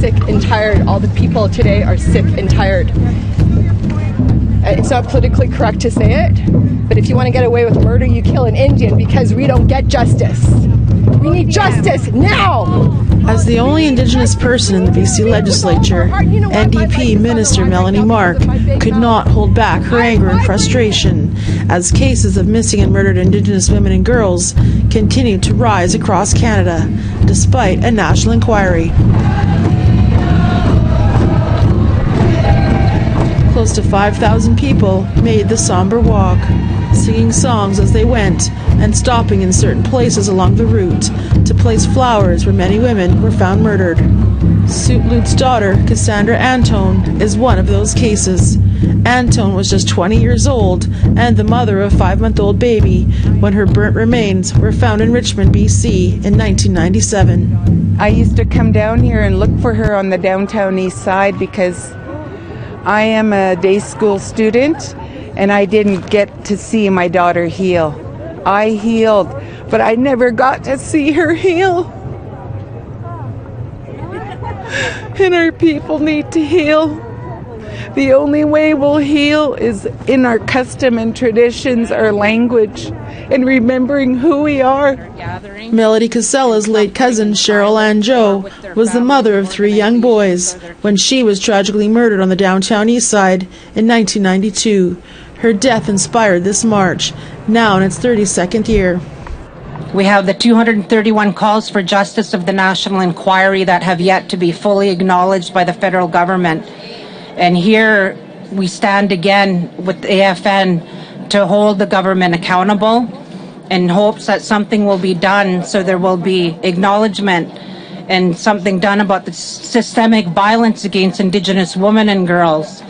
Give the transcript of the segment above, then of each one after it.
sick and tired. All the people today are sick and tired. It's not politically correct to say it, but if you want to get away with murder, you kill an Indian because we don't get justice. We need justice now! As the only Indigenous person in the BC legislature, NDP Minister Melanie Mark could not hold back her anger and frustration as cases of missing and murdered Indigenous women and girls continue to rise across Canada, despite a national inquiry. Close to 5,000 people made the somber walk, singing songs as they went and stopping in certain places along the route to place flowers where many women were found murdered. Suitlute's daughter, Cassandra Antone, is one of those cases. Antone was just 20 years old and the mother of a 5-month-old baby when her burnt remains were found in Richmond, BC in 1997. I used to come down here and look for her on the downtown east side because I am a day school student and I didn't get to see my daughter heal. I healed, but I never got to see her heal. And our people need to heal. The only way we'll heal is in our custom and traditions, our language, and remembering who we are. Melody Casella's late cousin, Cheryl Ann Joe, was the mother of 3 young boys when she was tragically murdered on the downtown east side in 1992. Her death inspired this march, now in its 32nd year. We have the 231 calls for justice of the National Inquiry that have yet to be fully acknowledged by the federal government. And here we stand again with the AFN to hold the government accountable in hopes that something will be done so there will be acknowledgement and something done about the systemic violence against Indigenous women and girls.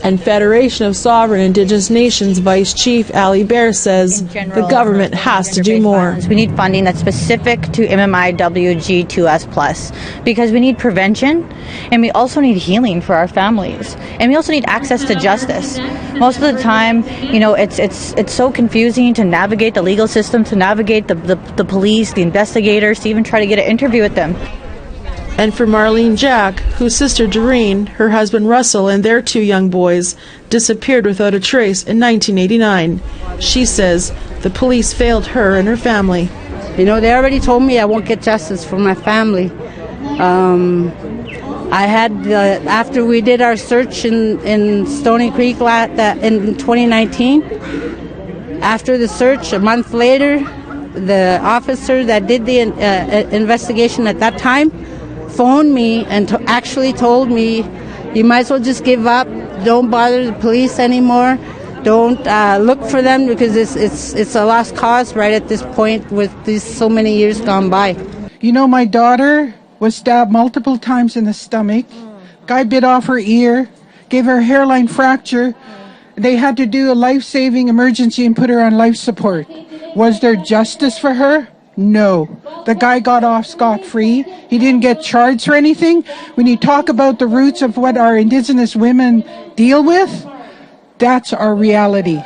And Federation of Sovereign Indigenous Nations Vice Chief Ali Bear says the government has to do more. We need funding that's specific to MMIWG2S+, because we need prevention and we also need healing for our families. And we also need access to justice. Most of the time, you know, it's so confusing to navigate the legal system, to navigate the police, the investigators, to even try to get an interview with them. And for Marlene Jack, whose sister Doreen, her husband Russell, and their 2 young boys disappeared without a trace in 1989. She says the police failed her and her family. You know, they already told me I won't get justice for my family. I had, after we did our search in Stony Creek in 2019, after the search, a month later, the officer that did the investigation at that time phoned me and actually told me, you might as well just give up, don't bother the police anymore, don't look for them because it's a lost cause right at this point with these so many years gone by. You know, my daughter was stabbed multiple times in the stomach, guy bit off her ear, gave her a hairline fracture. They had to do a life-saving emergency and put her on life support. Was there justice for her? No. The guy got off scot-free. He didn't get charged for anything. When you talk about the roots of what our Indigenous women deal with, that's our reality.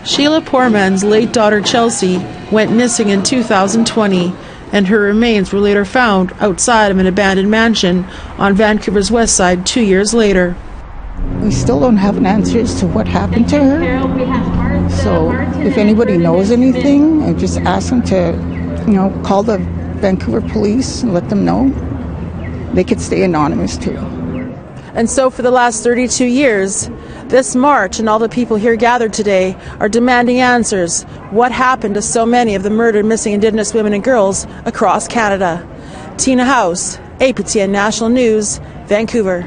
Sheila Poorman's late daughter Chelsea went missing in 2020, and her remains were later found outside of an abandoned mansion on Vancouver's west side 2 years later. We still don't have an answer as to what happened to her. So if anybody knows anything, I just ask them to, call the Vancouver police and let them know. They could stay anonymous too. And so for the last 32 years, this march and all the people here gathered today are demanding answers. What happened to so many of the murdered missing Indigenous women and girls across Canada? Tina House, APTN National News, Vancouver.